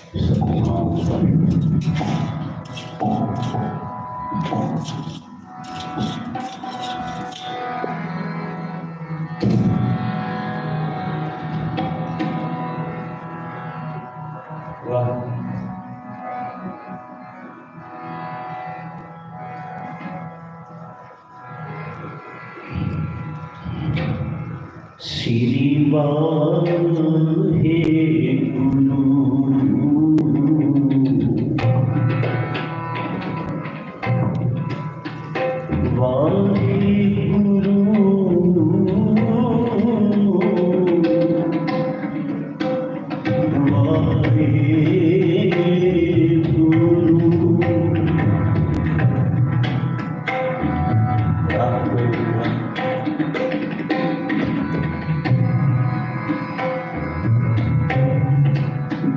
श्री वाहे गुरु वाहे गुरु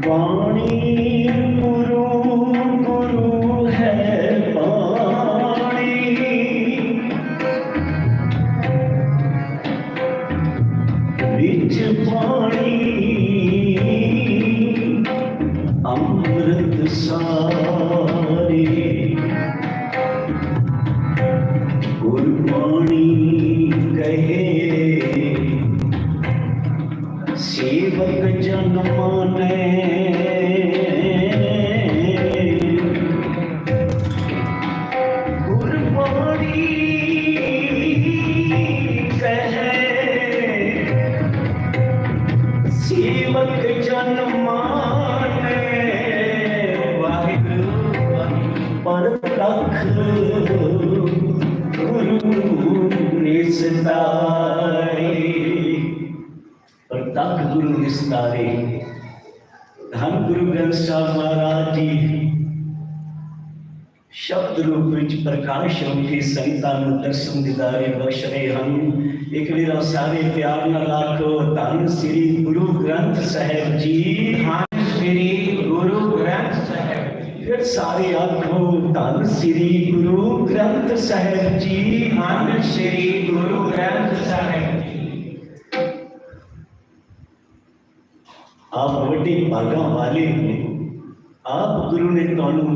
वाणी गुरु गुरु है वाणी विच पानी अमृत सारे गुरबाणी कहे सेवक जन माने गुरबाणी कहे सेवक जन माने परतख गुरु निस्तारे प्रतख गुरु निस्तारे। धन गुरु ग्रंथ साहब महाराज जी शब्द रूप विच प्रकाश होके संगतां नूं दर्शन दीदारे बख्श रहे हैं। एक बार सारे प्यार नाल आखो धन श्री गुरु ग्रंथ साहिब जी। धन श्री गुरु ग्रंथ साहिब। फिर सारे आखो धन श्री गुरु ग्रंथ साहिब जी। धन श्री गुरु ग्रंथ साहिब। आप बड़े भागा वाले हो, आप गुरु ने तुहानू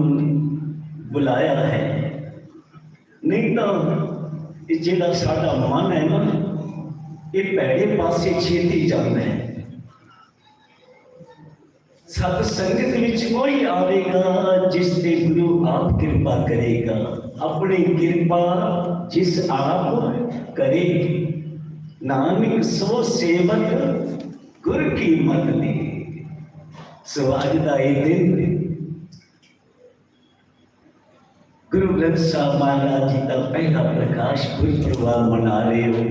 बुलाया है। नहीं तो जिहड़ा साडा मन है ना ये भैड़े पासे छेती जाता है। सत संगत विच कोई आवेगा जिस ते गुरु आप कृपा करेगा। अपनी कृपा जिस आप करे नानक सो सेवक गुरु की मत दे। सो आज का यह दिन गुरु ग्रंथ साहब महाराज जी का पहला प्रकाश गुरुपुरब मना रहे हो।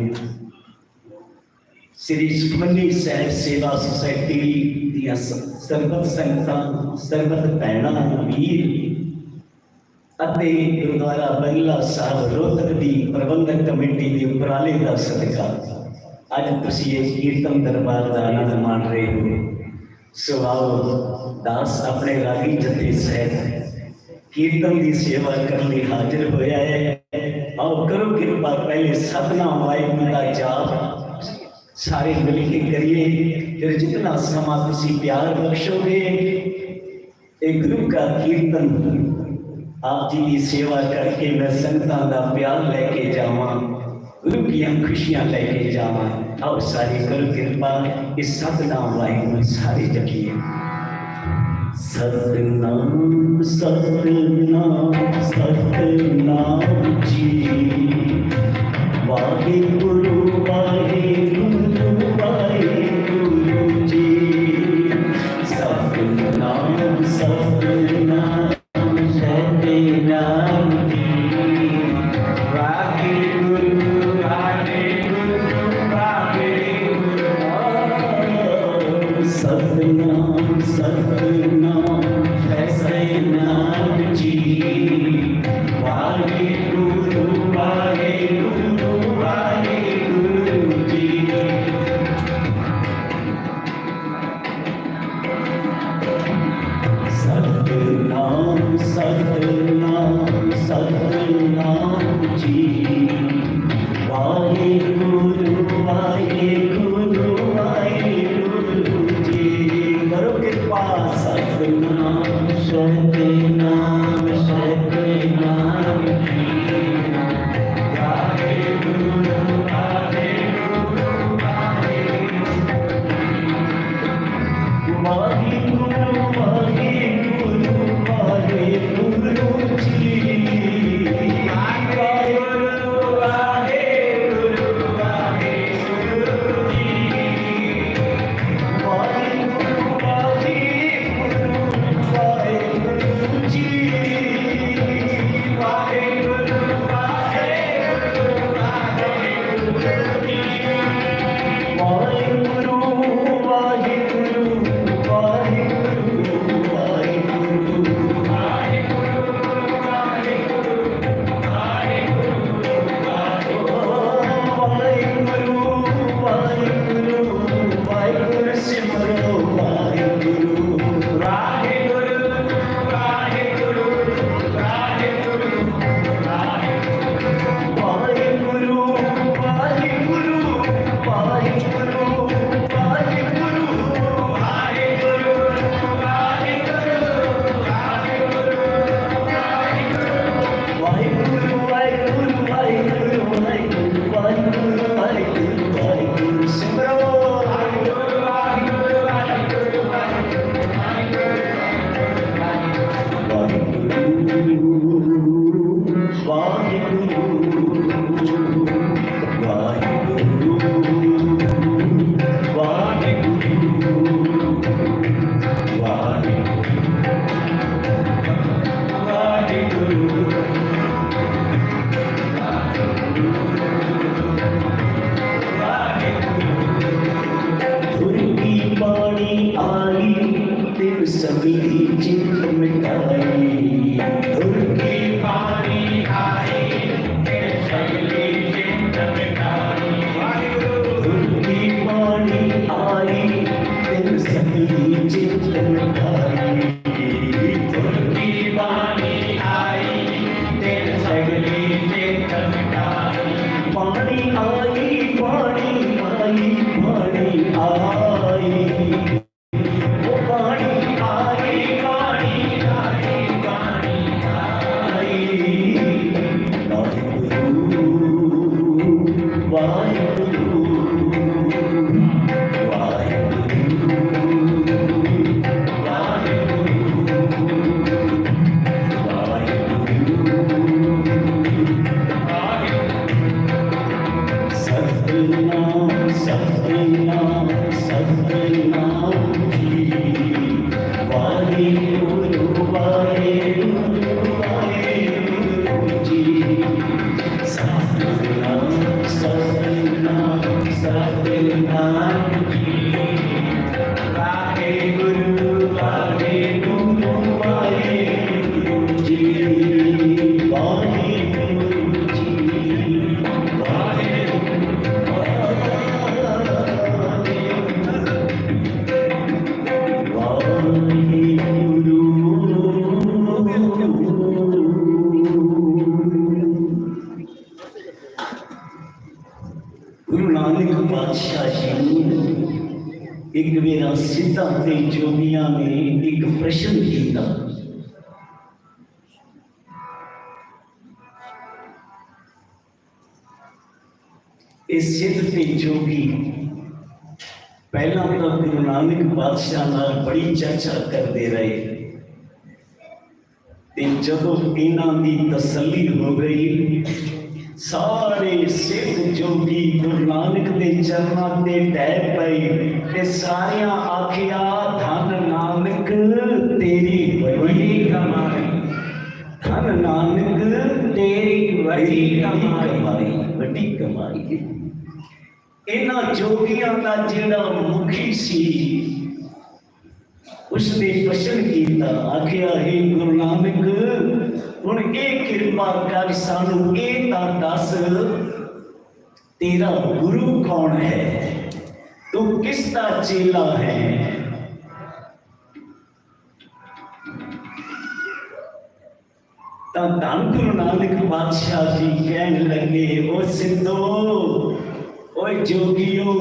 श्री सुखमनी साहिब सेवा सोसाइटी दियां सरबत संगतां सरबत भैणां वीर अते गुरुद्वारा बंगला साहब रोहतक की प्रबंधक कमेटी के उपराले का सदका अज तुसीं इस कीर्तन दरबार का आनंद मान रहे हो। सो आओ दास अपने रागी जथे सहित कीर्तन की सेवा करने हाजिर होया है। आओ करो कृपा पहले सतनाम वाहिगुरू का जाप सारे मिल के करिए। फिर जितना समा तुसीं प्यार बख्शोगे एक गुरु का कीर्तन आप जी की सेवा करके मैं संगतां का प्यार लेके जावां, गुरु की खुशियां लेके जावां। आओ सारी करो कृपा इस सतनाम वाहिगुरू सारे जपिए। सतनाम सतनाम सतनाम जी वाहिगुरू वाहिगुरू वाहिगुरू जी। सतनाम सतनाम सतनाम जी वाहिगुरू वाहिगुरू वाहिगुरू। सतनाम सतनाम सतनाम जी वाहिगुरू वाहिगुरू वाहिगुरू। गुरु नानक पातशाह जी एक मेरा सिद्धांत जोगिया ने एक प्रश्न किया। इस सिद्ध ते जोगी पहला तो गुरु नानक पातशाह नाल बड़ी चर्चा करते रहे, जदों इन्हां दी तसल्ली हो गई सारे सिद्ध जोगी गुरु नानक के चरणों ते टह पई ते सारियां आखिया धन नानक तेरी बड़ी कमाई, धन नानक तेरी बड़ी कमाई, बड़ी कमाई। इन्हां जोगियां का जिहड़ा मुखी सी उसने प्रश्न किया, आखिया हे गुरु नानक हुण ये कृपा कर सानू ये दस तेरा गुरु कौन है, तू किसका चेला है। धन गुरु नानक पातशाह जी कहने लगे, ओ सिद्धो ओ जोगियो,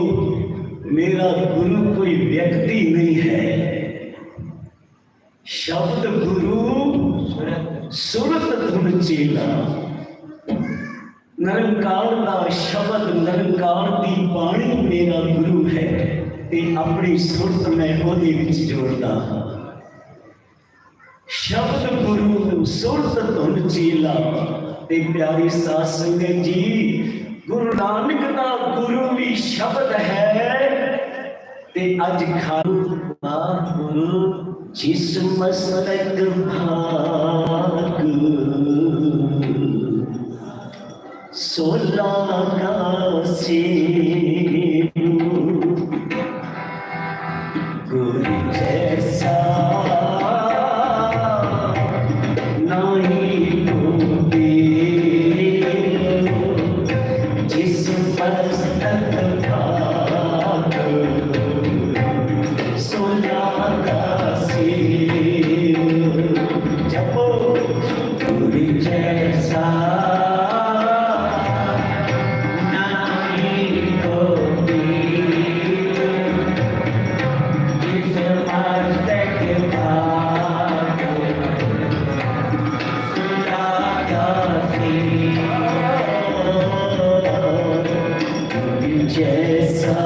मेरा गुरु कोई व्यक्ति नहीं है, शब्द गुरु सुरत धुन चेला, निरंकार का शब्द निरंकार की बाणी मेरा गुरु है, ते अपनी सुरत में ओदे विच जोड़दा। शब्द गुरु सुरत धुन चेला। ते प्यारी साध संगत जी, गुरु नानक का गुरु भी शब्द है, ते अज खालू गुरु जिस मस्तक भाग सोला का से गुरु जैसा नहीं होते, जिस मस्तक भाग सोला का जपो गुरु जैसा नहीं होती, जिस मस्तक भाग गुरु जैसा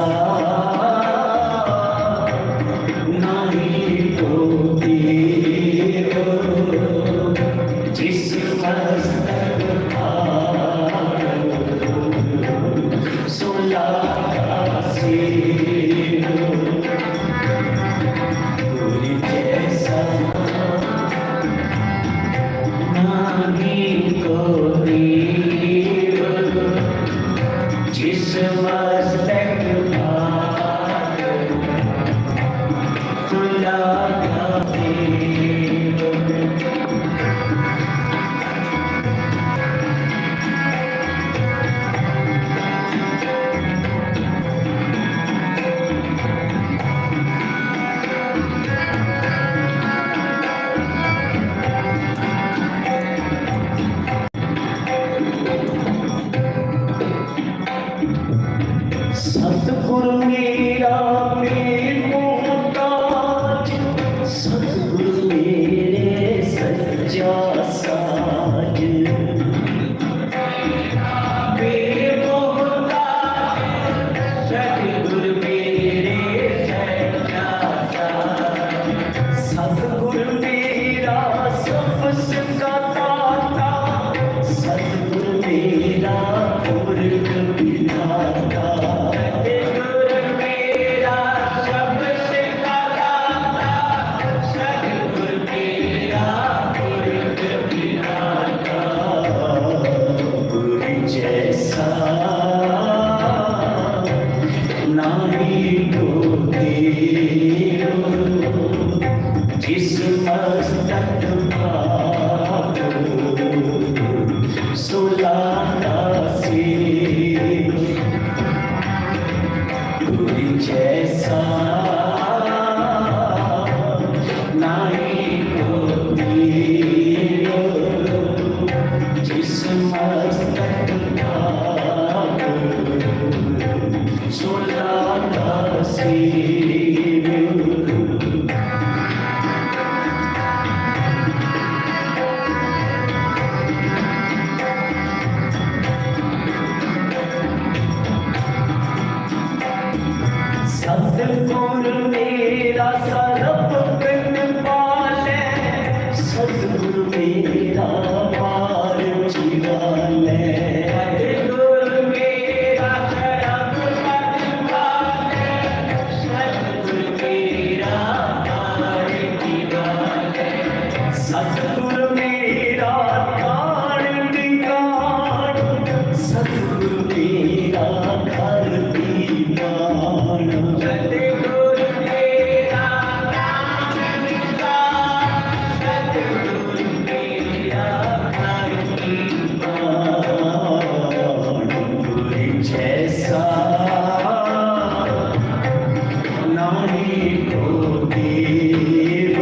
सतगुरु मेरा सरब बिन पाले, सतगुरु मेरा पार चिराले। सतगुरु मेरा सरब बिन पाले, सतगुरु मेरा पार चिराले। सतगुरु मेरा कान निकाल, सतगुरु मेरा घर दीवान। सतगुरु मेरा नाम निकाल, सतगुरु मेरा घर दीवान। गुरु जैसा नहीं तो देव,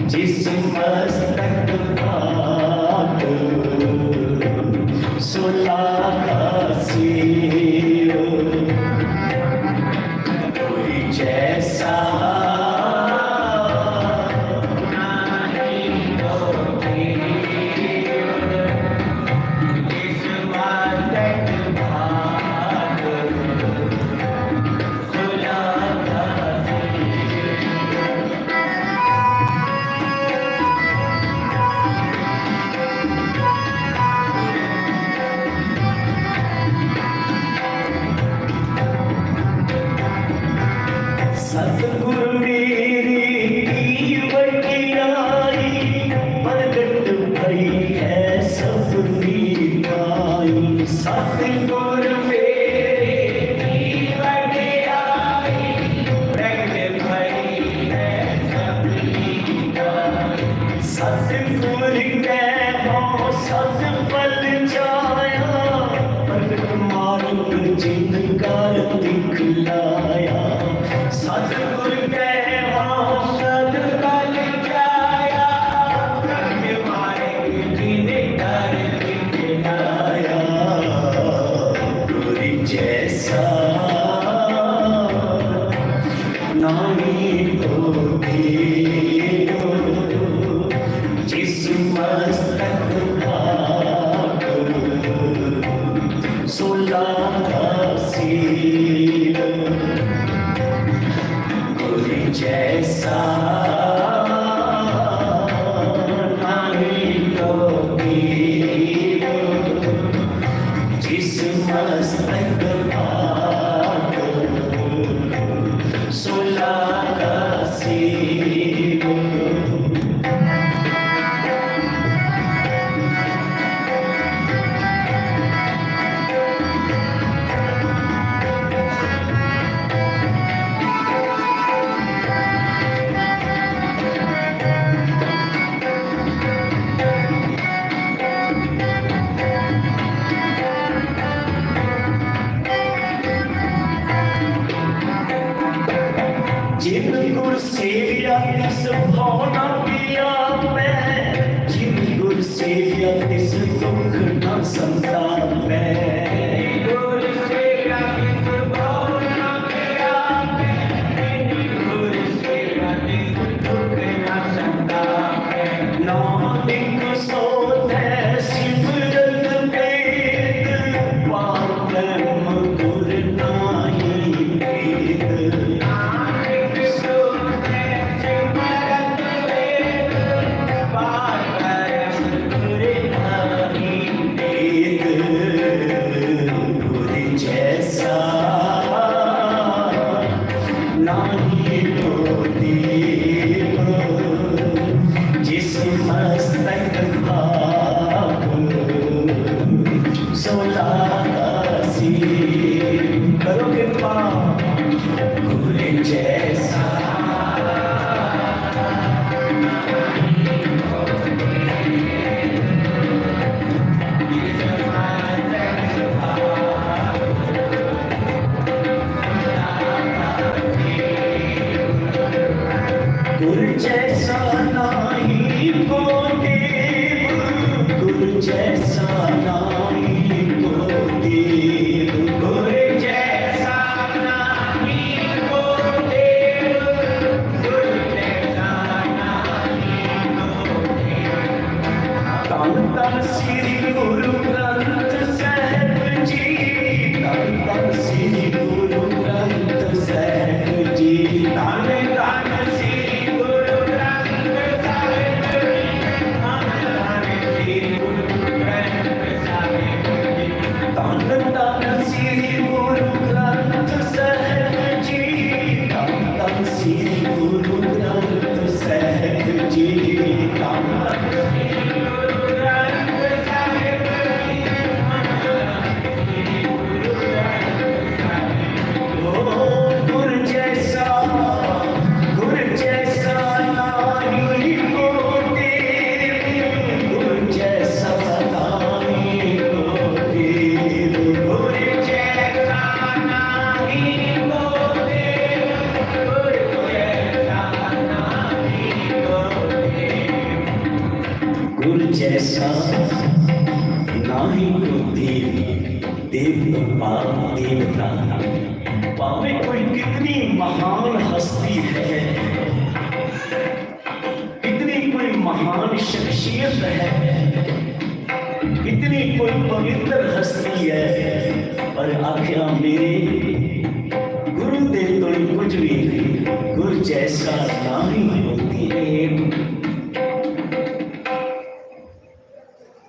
जिस मस्तक भाग सुलागा सेव। कोई जैसा नहीं तो देव, जिस मस्तक भाग सुलागा सतगुरु मेरी वटियाई, प्रगट भई है सबकी माई। सतगुरु मेरी वटियाई, प्रगट भई है सबकी माई। सतगुरु के हो सतफल जाया, प्रगट मार्ग जिनका दिखलाया। सतगुरु के हो सतफल जाया, प्रगट मार्ग जिनका दिखलाया। गुरु जैसा नहीं तो देव, जिस मस्तक भाग सुलागा सेव। गुरु जैसा नहीं तो देव, जिस मस्तक भाग सुलागा सेव। जिन गुर सेविया तिस भावना पिया मैं, जिन गुर सेविया तिस दुख न संतापै। गुर सेविया तिस भावना पिया मैं, जिन गुर सेविया तिस दुख न संतापै। नानक सो तै सिमरत वेद, पार ब्रह्म गुर नाही भेद। पार ब्रह्म गुर नाही भेद। धन श्री गुरु ग्रंथ साहिब जी, धन श्री गुरु ग्रंथ साहिब जी, जैसा नाही कोई देव पाप देवता, पावे कोई कितनी महान हस्ती है, कितनी कोई महान शख्सियत है, कितनी कोई पवित्र हस्ती है, पर आखिर मेरे गुरु दे तो कुछ भी नहीं, गुरु जैसा नाही होती है।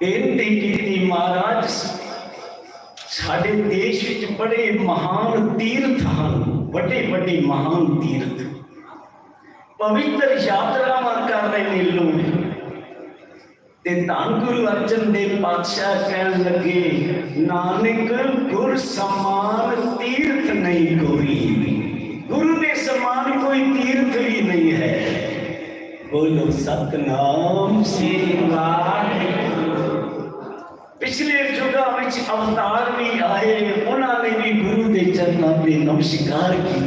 बेनती की महाराज, साडे देश विच बड़े महान तीर्थ हैं, बड़े बड़े महान तीर्थ, पवित्र यात्रावां कर रहे लोग, ते धन गुरु अर्जन देव पातशाह कहन लगे, नानक गुर समान तीर्थ नहीं कोई, गुरु के समान कोई तीर्थ भी नहीं है। बोलो सतनाम श्री वाहिगुरू। पिछले युगों में अवतार भी आए, उन्होंने भी गुरु के चरणों पे नमस्कार की।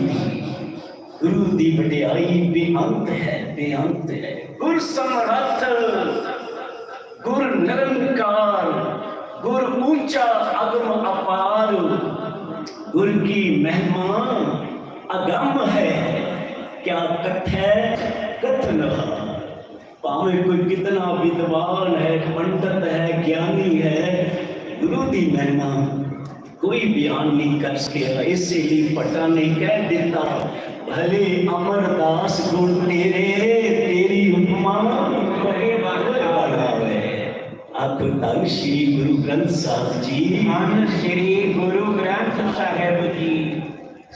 गुरु की वडियाई बेअंत है, बेअंत है। गुर समर्थ, गुर निरंकार, गुर ऊंचा अगम अपार, गुर की महिमा अगम है, क्या कथै कथन। भावे कोई कितना विद्वान है, पंडित है, ज्ञानी है, गुरु की महिमा कोई बयान नहीं कर सकेगा। इसलिए पटा ने कह दिता, भले अमरदास गुण तेरे, तेरी उपमा आप धन श्री गुरु ग्रंथ साहिब जी, धन श्री गुरु ग्रंथ साहिब जी।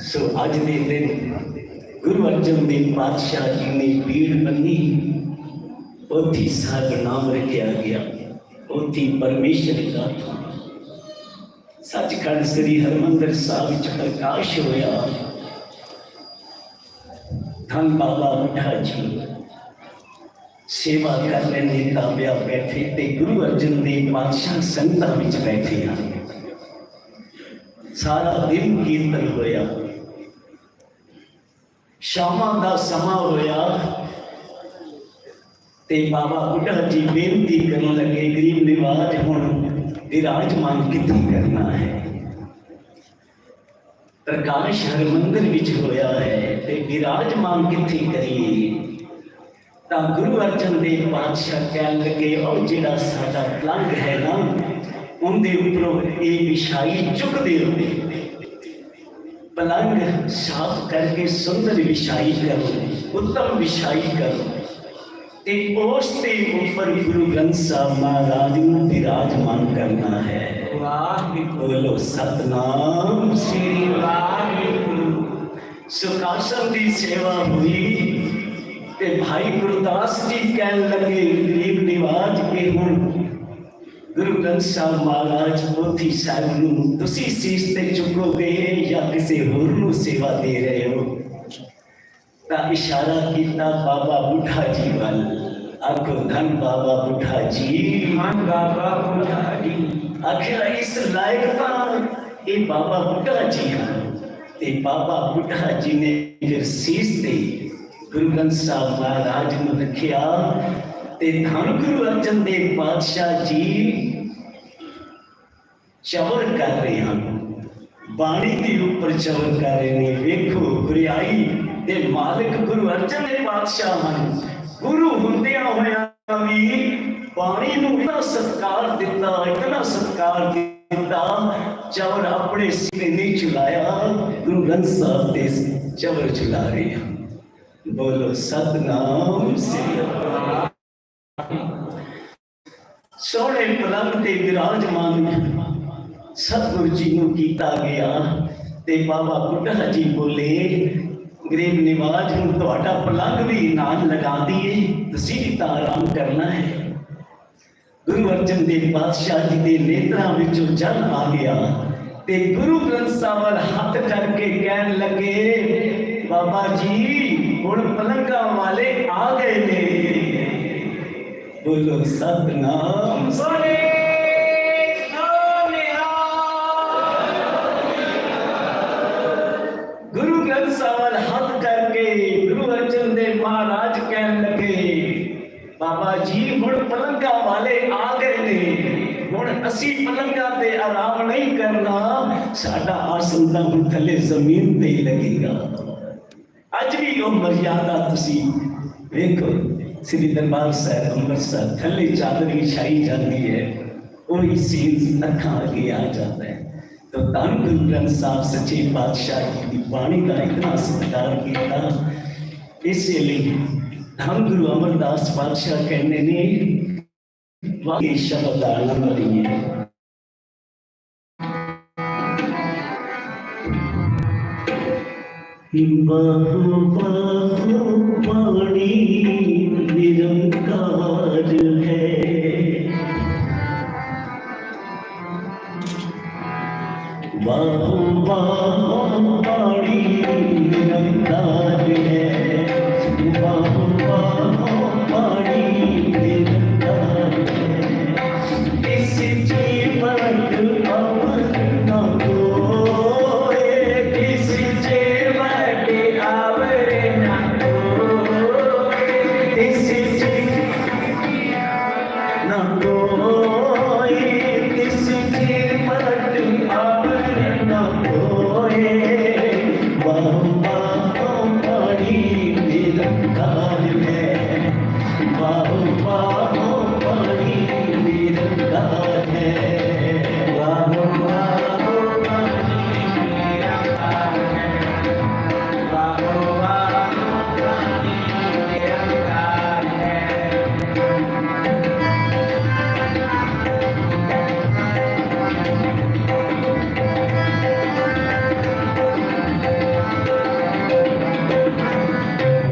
सो अज के दिन गुरु अर्जन देव पातशाह जी ने पीड़ बनी, पोथी साहिब नाम रखा गया, पोथी परमेश्वर का। सचखंड श्री हरमंदिर साहिब प्रकाश होया। धन बाबा बुढ़ा जी सेवा कर रहे ताबिया बैठे, ते गुरु अर्जन देव पातशाह संगतां विच बैठे हैं। सारा दिन कीर्तन होया, शामां दा समा होया, ते बाबा बुढ़ा जी बेनती करने लगे, गरीब निवाज हुण विराजमान किथे करना है। प्रकाश हरमंदिर विच होया है, ते विराजमान किथे करिए। तो गुरु अर्जन देव पातशाह कहन लगे, और जिहड़ा साडा पलंग है ना, उनके उपरों ये विछाई चुक दिओ, पलंग साफ करके सुंदर विछाई करो, उत्तम विछाई करो, ते उसके ऊपर गुरु ग्रंथ साहिब महाराज को विराजमान करना है। बोलो सतनाम श्री वाहिगुरू। सुखासन की सेवा हुई, ते भाई गुरदास जी कहन लगे, गरीब निवाज के हुण गुरु ग्रंथ साहिब महाराज पोथी साहिब नूं तुसीं सीस ते चुकोगे या किसी होर नूं सेवा दे रहे हो। ता इशारा किया बाबा बुढ़ा जी वाल, आखो धन बाबा बुढ़ा जी, धन बाबा बुढ़ा जी। आखिर इस लायक था ये बाबा बुढ़ा जी हैं, ते बाबा बुढ़ा जी ने फिर सीस दे गुरु ग्रंथ साहिब महाराज को रखिया। ते धन गुरु अर्जन देव पातशाह जी चवर कर रहे हैं, बाणी के ऊपर चवर कर रहे हैं। वेखो गुरियाई दे मालिक गुरु अर्जन देव पातशाह हैं। गुरु हुंदियां होया भी बाणी नूं इतना सत्कार दिता, इतना सत्कार दिता, चवर अपने सिरे नहीं चुलाया, गुरु ग्रंथ साहिब दे चवर चुला रहे हैं। बोलो सतनाम श्री सोने पलंग ते विराजमान सतगुरु जी को किया गया ते बाबा बुढ़ा जी बोले गरीब निवाज हूँ तो पलंग भी नाल लगा दिए तुसी भी तो आराम करना है। गुरु अर्जन देव पातशाह जी के नेत्रा विचों जल आ गया ते गुरु ग्रंथ साहब वाल हाथ करके कहन लगे बाबा जी हुण पलंगा वाले आ गए ने। बोलो सतनाम सोने गुरु ग्रंथ साहब वाल हाथ करके गुरु अर्जन देव महाराज कहन लगे बाबा जी हुण पलंगा वाले आ गए ने हुण असी पलंगा ते आराम नहीं करना साडा आसन तां हुण थले जमीन ते ही लगेगा। अज भी वो मर्यादा तुसी देखो श्री दरबार साहिब अमृतसर थले चादर विछाई जाती है वही सीन अखा आगे आ जाता है। तो धन गुरु ग्रंथ साहब सच्चे पातशाह जी की बाणी का इतना सत्कार किया इसलिए हम गुरु अमरदास पातशाह कहने ने वाकई शब्द आनंद लिए बाहु बाहु पानी निरंकार है बाहु बाहु पानी निरंकार है बाहु बाहु पानी निरंकार है इस जीवन अमर न कोई किस जीवन अमर न कोई इस न कोई किस जीवन अमर न कोई बाहु बाहु पानी निरंकार है बाहु बाहु पानी निरंकार है बाहु बाहु पानी निरंकार है बाहु बाहु पानी निरंकार है।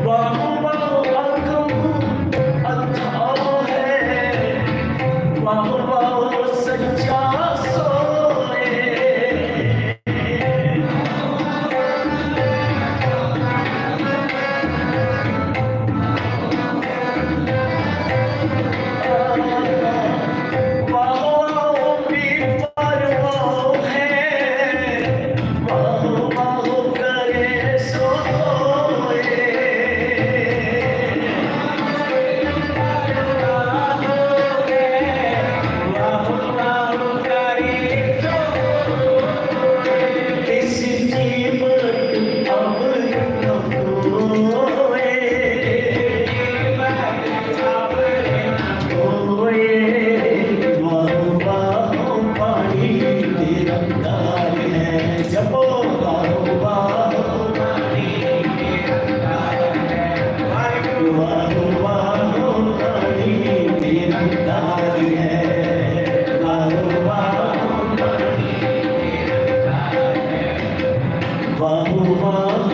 बाहु बाहु अगम अथाह है बाहु बाहु सच्चा सोए बाहु बाहु बेपरवाह है बाहु बाहु करे सोए बाहु बाहु करे किस जीवन अमर न कोई बाहु बाहु पानी निरंकार है जपो बाहु बाहु पानी निरंकार है बाहु बाहु पानी निरंकार है बाहु बाहु पानी निरंकार है बाहु बाहु